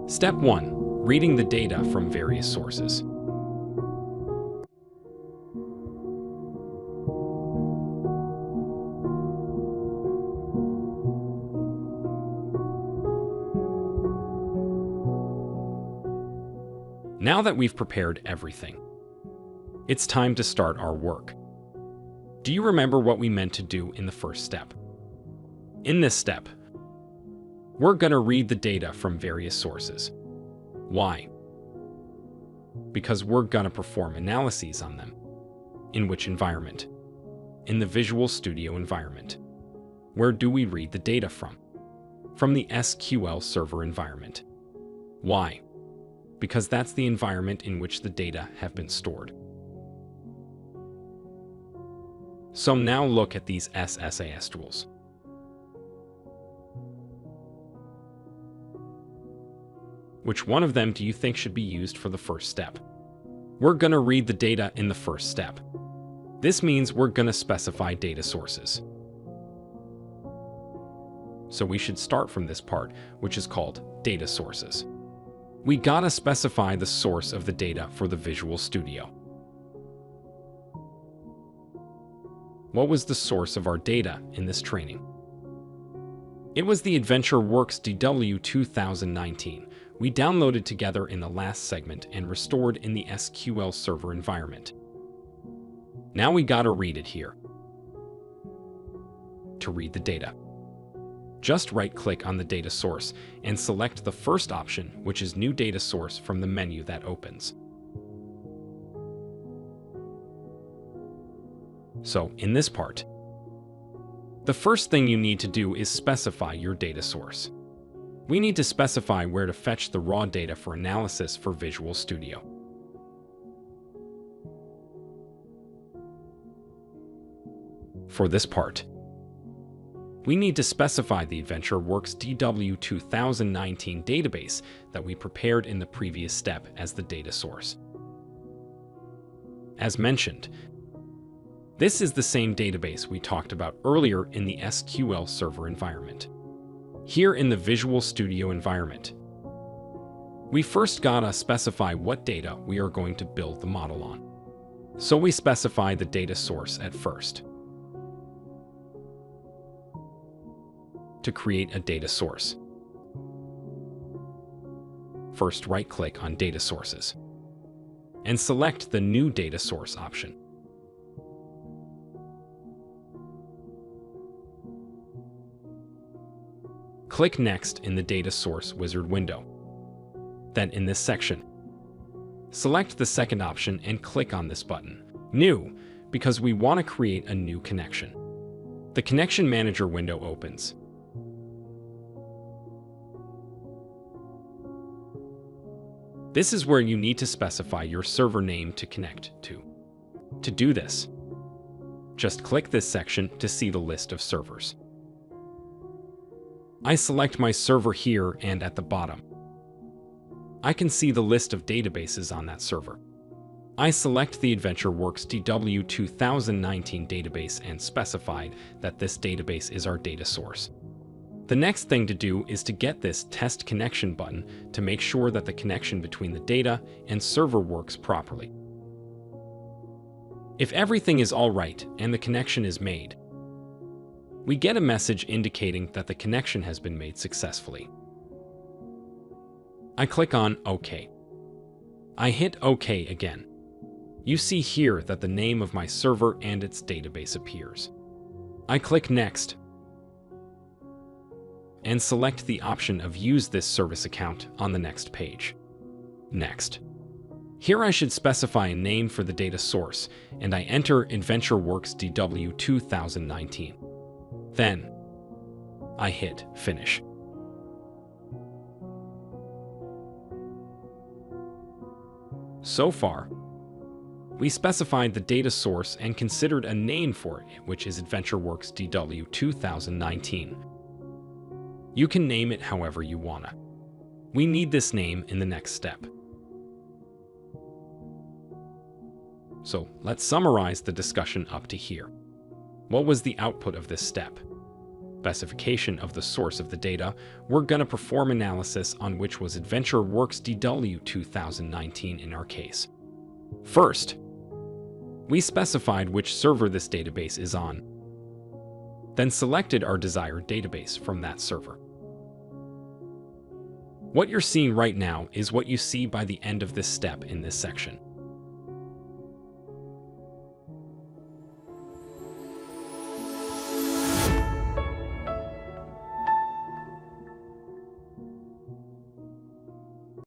Step 1. Reading the data from various sources. Now that we've prepared everything, it's time to start our work. Do you remember what we meant to do in the first step? In this step, we're going to read the data from various sources. Why? Because we're going to perform analyses on them. In which environment? In the Visual Studio environment. Where do we read the data from? From the SQL Server environment. Why? Because that's the environment in which the data have been stored. So now look at these SSAS tools. Which one of them do you think should be used for the first step? We're going to read the data in the first step. This means we're going to specify data sources. So we should start from this part, which is called data sources. We gotta specify the source of the data for the Visual Studio. What was the source of our data in this training? It was the AdventureWorks DW 2019 we downloaded together in the last segment and restored in the SQL Server environment. Now we gotta read it here. To read the data, just right-click on the data source and select the first option, which is New Data Source, from the menu that opens. So, in this part, the first thing you need to do is specify your data source. We need to specify where to fetch the raw data for analysis for Visual Studio. For this part, we need to specify the AdventureWorks DW 2019 database that we prepared in the previous step as the data source. As mentioned, this is the same database we talked about earlier in the SQL Server environment. Here in the Visual Studio environment, we first gotta specify what data we are going to build the model on. So we specify the data source at first. To create a data source, first right-click on Data Sources and select the New Data Source option. Click Next in the Data Source wizard window. Then in this section, select the second option and click on this button, New, because we want to create a new connection. The Connection Manager window opens. This is where you need to specify your server name to connect to. To do this, just click this section to see the list of servers. I select my server here, and at the bottom, I can see the list of databases on that server. I select the AdventureWorks DW 2019 database and specified that this database is our data source. The next thing to do is to get this Test Connection button to make sure that the connection between the data and server works properly. If everything is all right and the connection is made, we get a message indicating that the connection has been made successfully. I click on OK. I hit OK again. You see here that the name of my server and its database appears. I click Next and select the option of Use this service account on the next page. Next. Here I should specify a name for the data source, and I enter AdventureWorks DW 2019. Then, I hit Finish. So far, we specified the data source and considered a name for it, which is AdventureWorks DW 2019. You can name it however you wanna. We need this name in the next step. So let's summarize the discussion up to here. What was the output of this step? specification of the source of the data, we're going to perform analysis on which was AdventureWorks DW 2019 in our case. First, we specified which server this database is on, then selected our desired database from that server. What you're seeing right now is what you see by the end of this step in this section.